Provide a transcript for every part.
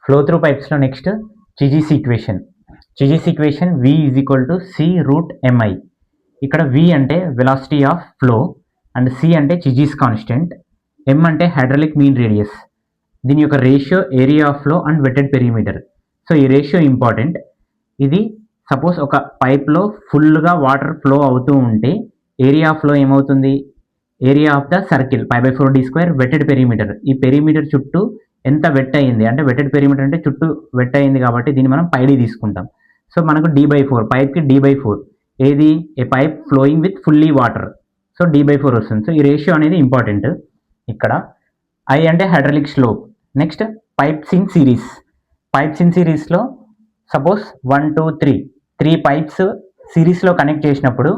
Flow through పైప్స్లో next Chezy's equation. Chezy's equation V is equal to C√mi. ఇక్కడ V అంటే velocity of flow and C అంటే Chezy's constant, M అంటే hydraulic mean radius. దీని యొక్క ratio area of flow and wetted perimeter. So ఈ ratio important. ఇది suppose ఒక పైప్లో ఫుల్గా వాటర్ ఫ్లో అవుతూ ఉంటే ఏరియా ఆఫ్ ఫ్లో ఏమవుతుంది, area of the circle π/4d² wetted perimeter. ఈ పెరిమీటర్ చుట్టూ ఎంత వెట్ అయింది అంటే వెటెడ్ పెరిమీటర్ అంటే చుట్టూ వెట్ అయింది కాబట్టి దీన్ని మనం πd తీసుకుంటాం. సో మనకు d/4, పైప్కి d/4, ఏది a pipe flowing with fully water, so d/4 వస్తుంది. సో ఈ రేషియో అనేది ఇంపార్టెంట్. ఇక్కడ I అంటే hydraulic slope. Next pipes in series. Pipes in సిరీస్లో సపోజ్ 1 2 3 పైప్స్ సిరీస్లో కనెక్ట్ చేసినప్పుడు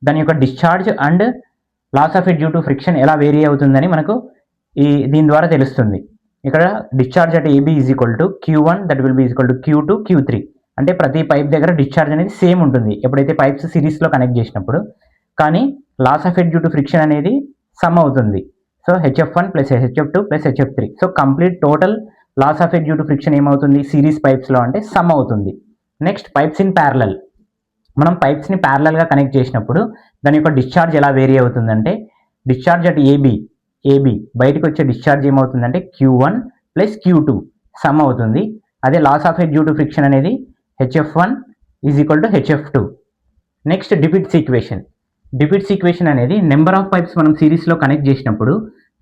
దాని యొక్క discharge and loss of it due to friction ఎలా వేరీ అవుతుందని మనకు దీని ద్వారా తెలుస్తుంది. ఇక్కడ discharge at AB is equal to Q1 that will be is equal to Q2 Q3. అంటే ప్రతి పైప్ దగ్గర డిశ్చార్జ్ అనేది సేమ్ ఉంటుంది ఎప్పుడైతే పైప్స్ సిరీస్లో కనెక్ట్ చేసినప్పుడు. కానీ loss of it due to friction అనేది సమ్ అవుతుంది. So HF1 plus HF2 plus HF3. So complete total loss of it due to friction ఏమవుతుంది సిరీస్ పైప్స్లో అంటే సమ్ అవుతుంది. Next pipes in parallel. మనం పైప్స్ని ప్యారలల్గా కనెక్ట్ చేసినప్పుడు దాని యొక్క డిశ్చార్జ్ ఎలా వేరీ అవుతుందంటే డిశ్చార్జ్ అట్ AB బయటకు వచ్చే డిశ్చార్జ్ ఏమవుతుందంటే Q1 ప్లస్ Q2 సమ్ అవుతుంది. అదే loss of it due to friction అనేది HF1 is equal to HF2. Next Dupuit's equation. Dupuit's equation అనేది నెంబర్ ఆఫ్ పైప్స్ మనం సిరీస్లో కనెక్ట్ చేసినప్పుడు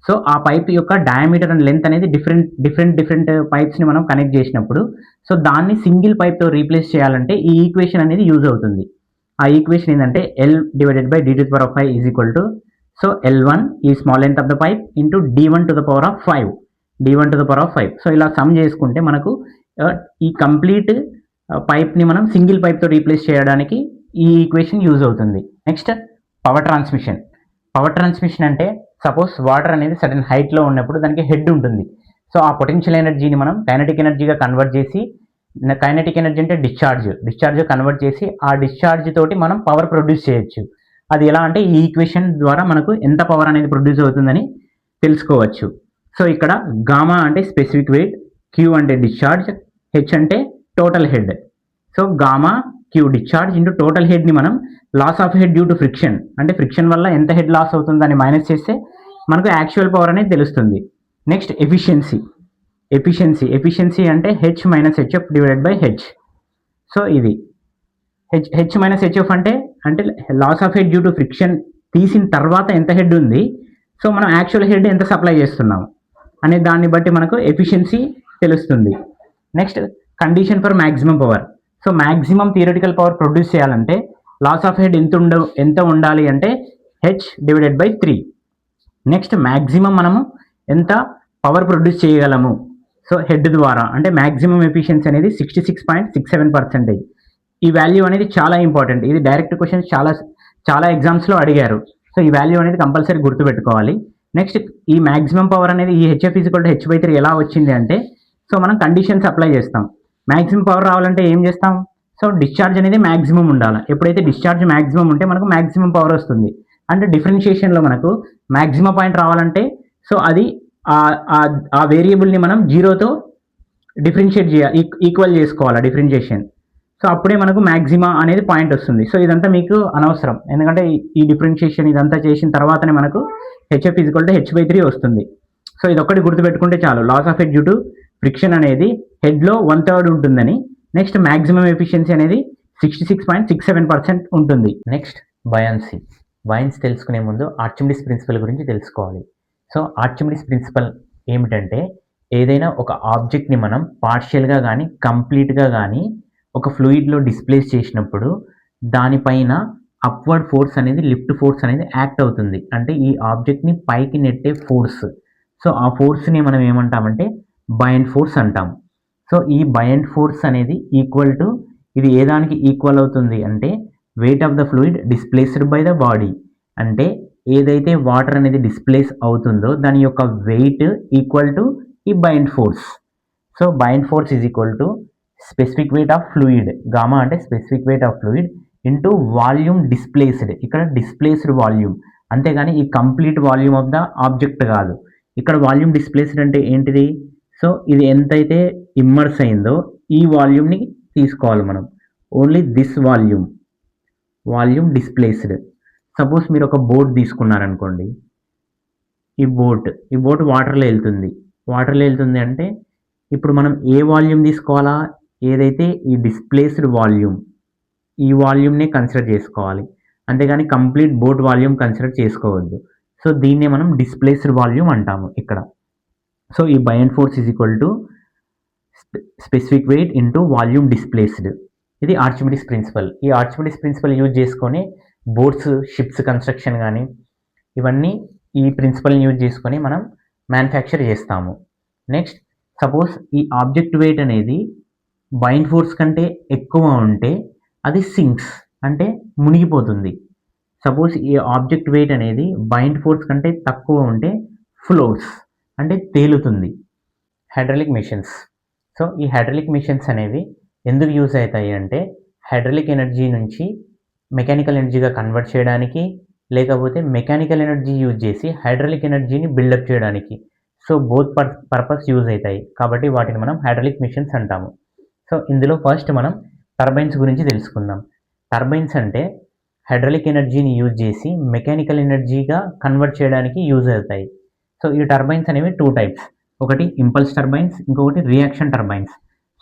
సో ఆ పైప్ యొక్క డయామీటర్ అండ్ లెంత్ అనేది డిఫరెంట్ పైప్స్ని మనం కనెక్ట్ చేసినప్పుడు సో దాన్ని సింగిల్ పైప్తో రీప్లేస్ చేయాలంటే ఈ ఈక్వేషన్ అనేది యూజ్ అవుతుంది. ఆ ఈక్వేషన్ ఏంటంటే L/d⁵ is equal to so L1 ఈ small length of the pipe into d1⁵. So ఇలా సమ్ చేసుకుంటే మనకు ఈ కంప్లీట్ పైప్ని మనం సింగిల్ పైప్తో రీప్లేస్ చేయడానికి ఈ ఈక్వేషన్ యూజ్ అవుతుంది. Next power transmission. Power transmission అంటే సపోజ్ వాటర్ అనేది సడన్ హైట్లో ఉన్నప్పుడు దానికి హెడ్ ఉంటుంది. సో ఆ పొటెన్షియల్ ఎనర్జీని మనం కైనెటిక్ ఎనర్జీగా కన్వర్ట్ చేసి, కైనెటిక్ ఎనర్జీ అంటే డిశ్చార్జ్ కన్వర్ట్ చేసి ఆ డిశ్చార్జ్ తోటి మనం పవర్ ప్రొడ్యూస్ చేయొచ్చు. అది ఎలా అంటే ఈ ఈక్వేషన్ ద్వారా మనకు ఎంత పవర్ అనేది ప్రొడ్యూస్ అవుతుందని తెలుసుకోవచ్చు. సో ఇక్కడ గామా అంటే స్పెసిఫిక్ వెయిట్, Q అంటే డిశ్చార్జ్, H అంటే total head. So gamma Q discharge into total హెడ్ని మనం loss of head due to friction అంటే ఫ్రిక్షన్ వల్ల ఎంత హెడ్ లాస్ అవుతుందని మైనస్ చేస్తే మనకు యాక్చువల్ పవర్ అనేది తెలుస్తుంది. నెక్స్ట్ ఎఫిషియన్సీ అంటే H మైనస్ HF/H. సో ఇది H మైనస్ HF అంటే loss of head due to friction తీసిన తర్వాత ఎంత హెడ్ ఉంది, సో మనం యాక్చువల్ హెడ్ ఎంత సప్లై చేస్తున్నాం అనే దాన్ని బట్టి మనకు ఎఫిషియన్సీ తెలుస్తుంది. Next condition for maximum power. So maximum theoretical power produce చేయాలంటే లాస్ ఆఫ్ హెడ్ ఎంత ఉండాలి అంటే H/3. నెక్స్ట్ మ్యాక్సిమం మనము ఎంత పవర్ ప్రొడ్యూస్ చేయగలము సో హెడ్ ద్వారా అంటే మ్యాక్సిమం ఎఫిషియన్సీ అనేది 66.67%. ఈ వాల్యూ అనేది చాలా ఇంపార్టెంట్. ఇది డైరెక్ట్ క్వశ్చన్స్ చాలా ఎగ్జామ్స్లో అడిగారు. సో ఈ వాల్యూ అనేది కంపల్సరీ గుర్తుపెట్టుకోవాలి. నెక్స్ట్ ఈ మ్యాక్సిమం పవర్ అనేది ఈ HF = H/3 ఎలా వచ్చింది అంటే సో మనం కండిషన్స్ అప్లై చేస్తాం. మ్యాక్సిమం పవర్ రావాలంటే ఏం చేస్తాం, సో డిశ్చార్జ్ అనేది మ్యాక్సిమం ఉండాలి. ఎప్పుడైతే డిశ్చార్జ్ మ్యాక్సిమం ఉంటే మనకు మ్యాక్సిమం పవర్ వస్తుంది. అంటే డిఫరెన్షియేషన్లో మనకు మ్యాక్సిమం పాయింట్ రావాలంటే సో అది ఆ వేరియబుల్ని మనం 0తో డిఫరెన్షియేట్ చేయాలి, ఈక్వల్ చేసుకోవాలి డిఫరెన్షియేషన్. సో అప్పుడే మనకు మ్యాక్సిమా అనేది పాయింట్ వస్తుంది. సో ఇదంతా మీకు అనవసరం, ఎందుకంటే ఈ డిఫరెన్షియేషన్ ఇదంతా చేసిన తర్వాతనే మనకు HF = H/3 వస్తుంది. సో ఇది ఒక్కటి గుర్తుపెట్టుకుంటే చాలు. Loss of head due to friction అనేది హెడ్లో 1/3 ఉంటుందని. నెక్స్ట్ మ్యాక్సిమం ఎఫిషియన్సీ అనేది 66.67% ఉంటుంది. నెక్స్ట్ బయాన్సీ తెలుసుకునే ముందు ఆర్చిమిడిస్ ప్రిన్సిపల్ గురించి తెలుసుకోవాలి. సో ఆర్చిమిడిస్ ప్రిన్సిపల్ ఏమిటంటే ఏదైనా ఒక ఆబ్జెక్ట్ని మనం పార్షియల్గా కానీ కంప్లీట్గా కానీ ఒక ఫ్లూయిడ్లో డిస్ప్లేస్ చేసినప్పుడు దానిపైన అప్వర్డ్ ఫోర్స్ అనేది లిఫ్ట్ ఫోర్స్ అనేది యాక్ట్ అవుతుంది. అంటే ఈ ఆబ్జెక్ట్ని పైకి నెట్టే ఫోర్స్. సో ఆ ఫోర్స్ని మనం ఏమంటామంటే బయంట్ ఫోర్స్ అంటాం. సో ఈ బయంట్ ఫోర్స్ అనేది ఈక్వల్ టు ఇది ఏ దానికి ఈక్వల్ అవుతుంది అంటే weight of the fluid displaced by the body. అంటే ఏదైతే వాటర్ అనేది డిస్ప్లేస్ అవుతుందో దాని యొక్క వెయిట్ ఈక్వల్ టు ఈ buoyant force. So buoyant force is equal to specific weight of fluid, gamma అంటే specific weight of fluid into volume displaced. ఇక్కడ displaced volume, అంతేగాని ఈ complete volume of the object కాదు. ఇక్కడ వాల్యూమ్ డిస్ప్లేస్డ్ అంటే ఏంటిది, so ఇది ఎంతైతే ఇమ్మర్స్ అయిందో ఈ వాల్యూమ్ని తీసుకోవాలి మనం. Only this volume displaced. Suppose మీరు ఒక బోట్ తీసుకున్నారనుకోండి. ఈ బోట్ వాటర్లో వెళ్తుంది అంటే ఇప్పుడు మనం ఏ వాల్యూమ్ తీసుకోవాలా? ఏదైతే ఈ డిస్ప్లేస్డ్ వాల్యూమ్, ఈ వాల్యూమ్నే కన్సిడర్ చేసుకోవాలి. అంతేగాని కంప్లీట్ బోట్ వాల్యూమ్ కన్సిడర్ చేసుకోవద్దు. సో దీన్నే మనం డిస్ప్లేస్డ్ వాల్యూమ్ అంటాము ఇక్కడ. సో ఈ buoyant force is equal to specific weight into volume displaced. ఇది ఆర్చిమిడిస్ ప్రిన్సిపల్. ఈ ఆర్చిమిడిస్ ప్రిన్సిపల్ యూజ్ చేసుకొని బోట్స్, షిప్స్ కన్స్ట్రక్షన్ కానీ ఇవన్నీ ఈ ప్రిన్సిపల్ని యూజ్ చేసుకొని మనం మ్యానుఫ్యాక్చర్ చేస్తాము. నెక్స్ట్, సపోజ్ ఈ ఆబ్జెక్ట్ వెయిట్ అనేది బైండ్ ఫోర్స్ కంటే ఎక్కువ ఉంటే అది సింక్స్, అంటే మునిగిపోతుంది. సపోజ్ ఈ ఆబ్జెక్ట్ వెయిట్ అనేది బైండ్ ఫోర్స్ కంటే తక్కువ ఉంటే ఫ్లోట్స్, అంటే తేలుతుంది. Hydraulic machines. సో ఈ హైడ్రాలిక్ మిషన్స్ అనేవి ఎందుకు యూజ్ అవుతాయి అంటే హైడ్రాలిక్ ఎనర్జీ నుంచి మెకానికల్ ఎనర్జీగా కన్వర్ట్ చేయడానికి, లేకపోతే మెకానికల్ ఎనర్జీ యూజ్ చేసి హైడ్రాలిక్ ఎనర్జీని బిల్డప్ చేయడానికి. సో బోత్ పర్పస్ యూజ్ అవుతాయి కాబట్టి వాటిని మనం హైడ్రాలిక్ మిషన్స్ అంటాము. సో ఇందులో ఫస్ట్ మనం టర్బైన్స్ గురించి తెలుసుకుందాం. టర్బైన్స్ అంటే హైడ్రాలిక్ ఎనర్జీని యూజ్ చేసి మెకానికల్ ఎనర్జీగా కన్వర్ట్ చేయడానికి యూజ్ అవుతాయి. సో ఈ టర్బైన్స్ అనేవి 2 టైప్స్. ఒకటి ఇంపల్స్ టర్బైన్స్, ఇంకొకటి రియాక్షన్ టర్బైన్స్.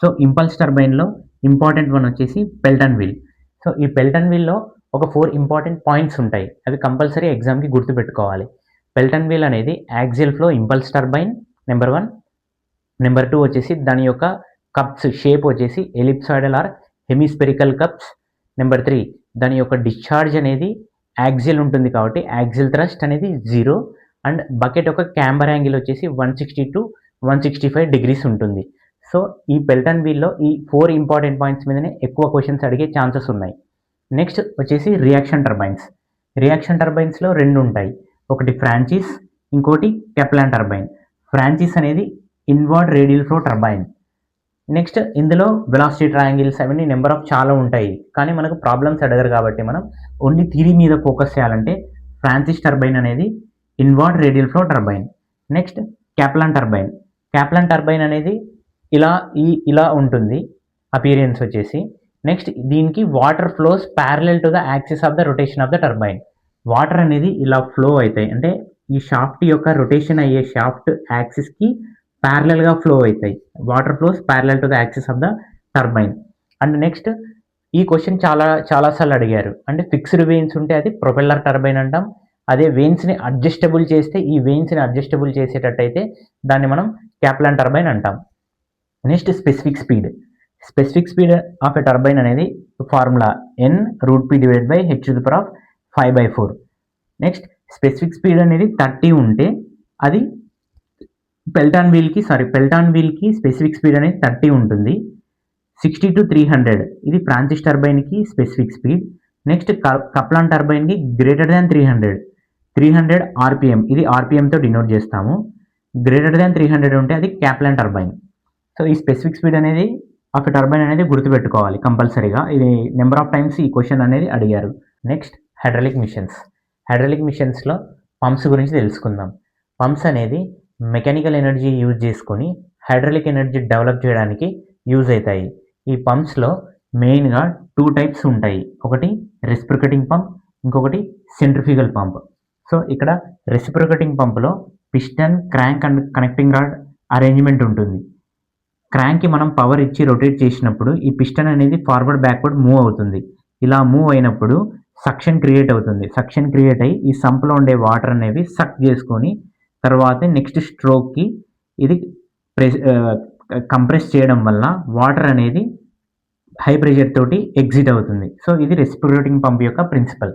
సో ఇంపల్స్ టర్బైన్లో ఇంపార్టెంట్ వన్ వచ్చేసి పెల్టన్ వీల్. సో ఈ పెల్టన్ వీల్లో ఒక 4 ఇంపార్టెంట్ పాయింట్స్ ఉంటాయి. అవి కంపల్సరీ ఎగ్జామ్కి గుర్తుపెట్టుకోవాలి. పెల్టన్ వీల్ అనేది axial flow impulse turbine number 1. Number 2 వచ్చేసి దాని యొక్క కప్స్ షేప్ వచ్చేసి ellipsoidal or hemispherical cups. Number 3 దాని యొక్క డిశ్చార్జ్ అనేది యాక్సియల్ ఉంటుంది కాబట్టి యాక్సియల్ థ్రస్ట్ అనేది 0. అండ్ బకెట్ యొక్క క్యాంబర్ యాంగిల్ వచ్చేసి 160 to 165 డిగ్రీస్ ఉంటుంది. సో ఈ పెల్టన్ వీల్లో ఈ 4 ఇంపార్టెంట్ పాయింట్స్ మీదనే ఎక్కువ క్వశ్చన్స్ అడిగే ఛాన్సెస్ ఉన్నాయి. నెక్స్ట్ వచ్చేసి రియాక్షన్ టర్బైన్స్. రియాక్షన్ టర్బైన్స్లో 2 ఉంటాయి. ఒకటి ఫ్రాంచిస్, ఇంకోటి కెప్లాన్ టర్బైన్. ఫ్రాంచిస్ అనేది inward radial flow turbine. Next ఇందులో వెలాసిటీ ట్రయాంగిల్స్ అవన్నీ నెంబర్ ఆఫ్ చాలా ఉంటాయి, కానీ మనకు ప్రాబ్లమ్స్ అడగరు కాబట్టి మనం ఓన్లీ థియరీ మీద ఫోకస్ చేయాలంటే ఫ్రాన్సిస్ టర్బైన్ అనేది inward radial flow turbine. Next Kaplan turbine. Kaplan turbine అనేది ఇలా ఉంటుంది అపీరియన్స్ వచ్చేసి. నెక్స్ట్ దీనికి water flows parallel to the axis of the rotation of the turbine. Water అనేది ఇలా ఫ్లో అవుతాయి, అంటే ఈ షాఫ్ట్ యొక్క రొటేషన్ అయ్యే షాఫ్ట్ యాక్సిస్కి ప్యారలల్గా ఫ్లో అవుతాయి. Water flows parallel to the axis of the turbine. And next ఈ క్వశ్చన్ చాలాసార్లు అడిగారు. అంటే ఫిక్స్డ్ వెయిన్స్ ఉంటే అది ప్రొపెల్లర్ టర్బైన్ అంటాం. అదే వెయిన్స్ని అడ్జస్టబుల్ చేస్తే, ఈ వెయిన్స్ని అడ్జస్టబుల్ చేసేటట్టయితే దాన్ని మనం కెప్లాన్ టర్బైన్ అంటాం. Next specific speed. Specific speed of a turbine అనేది formula n√p/h⁵. Next specific speed అనేది 30 ఉంటే అది పెల్టాన్ వీల్కి స్పెసిఫిక్ స్పీడ్ అనేది 30 ఉంటుంది. 60 to 300 ఇది ఫ్రాన్సిస్ టర్బైన్కి స్పెసిఫిక్ స్పీడ్. నెక్స్ట్ కప్లాన్ టర్బైన్కి గ్రేటర్ దాన్ 300 RPM, ఇది RPMతో డినోట్ చేస్తాము. గ్రేటర్ దాన్ 300 ఉంటే అది కెప్లాన్ టర్బైన్. సో ఈ స్పెసిఫిక్ స్పీడ్ అనేది ఆఫ్ టర్బైన్ అనేది గుర్తుపెట్టుకోవాలి కంపల్సరీగా. ఇది నెంబర్ ఆఫ్ టైమ్స్ ఈ క్వశ్చన్ అనేది అడిగారు. Next hydraulic machines. హైడ్రాలిక్ మిషన్స్లో పంప్స్ గురించి తెలుసుకుందాం. పంప్స్ అనేది మెకానికల్ ఎనర్జీ యూజ్ చేసుకొని హైడ్రాలిక్ ఎనర్జీ డెవలప్ చేయడానికి యూజ్ అవుతాయి. ఈ పంప్స్లో మెయిన్గా 2 టైప్స్ ఉంటాయి. ఒకటి రెసిప్రొకేటింగ్ పంప్, ఇంకొకటి సెంట్రిఫ్యూగల్ పంప్. సో ఇక్కడ రెసిప్రొకేటింగ్ పంప్లో piston, crank and connecting rod arrangement ఉంటుంది. క్రాంక్కి మనం పవర్ ఇచ్చి రొటేట్ చేసినప్పుడు ఈ పిస్టన్ అనేది ఫార్వర్డ్ బ్యాక్వర్డ్ మూవ్ అవుతుంది. ఇలా మూవ్ అయినప్పుడు సక్షన్ క్రియేట్ అవుతుంది. సక్షన్ క్రియేట్ అయ్యి ఈ సంప్లో ఉండే వాటర్ అనేవి సక్ చేసుకొని తర్వాత నెక్స్ట్ స్ట్రోక్కి ఇది కంప్రెస్ చేయడం వల్ల వాటర్ అనేది హై ప్రెషర్ తోటి ఎగ్జిట్ అవుతుంది. సో ఇది రెసిప్రొకేటింగ్ పంప్ యొక్క principle.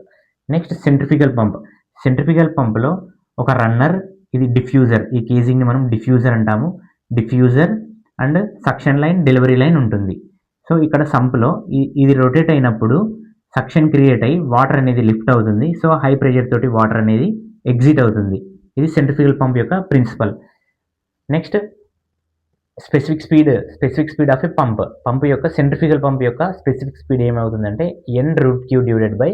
Next centrifugal pump. Centrifugal పంప్లో ఒక రన్నర్, ఇది డిఫ్యూజర్. ఈ కేజింగ్ని మనం డిఫ్యూజర్ అంటాము. Diffuser and suction line, delivery line ఉంటుంది. సో ఇక్కడ సంప్లో ఇది రొటేట్ అయినప్పుడు సక్షన్ క్రియేట్ అయ్యి వాటర్ అనేది లిఫ్ట్ అవుతుంది. సో హై ప్రెషర్ తోటి వాటర్ అనేది ఎగ్జిట్ అవుతుంది. ఇది సెంట్రిఫ్యూగల్ పంప్ యొక్క principle. Next specific speed of a pump యొక్క సెంట్రిఫ్యూగల్ పంప్ యొక్క స్పెసిఫిక్ స్పీడ్ ఏమవుతుందంటే n√Q/h⁴.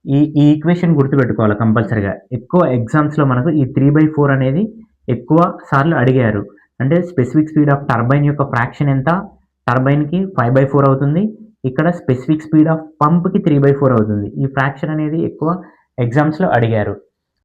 ఈ ఈక్వేషన్ గుర్తుపెట్టుకోవాలి కంపల్సరీగా. ఎక్కువ ఎగ్జామ్స్లో మనకు ఈ 3/4 అనేది ఎక్కువ సార్లు అడిగారు. అంటే స్పెసిఫిక్ స్పీడ్ ఆఫ్ టర్బైన్ యొక్క ఫ్రాక్షన్ ఎంత, టర్బైన్కి 5/4 అవుతుంది, ఇక్కడ స్పెసిఫిక్ స్పీడ్ ఆఫ్ పంప్కి 3/4 అవుతుంది. ఈ ఫ్రాక్షన్ అనేది ఎక్కువ ఎగ్జామ్స్లో అడిగారు.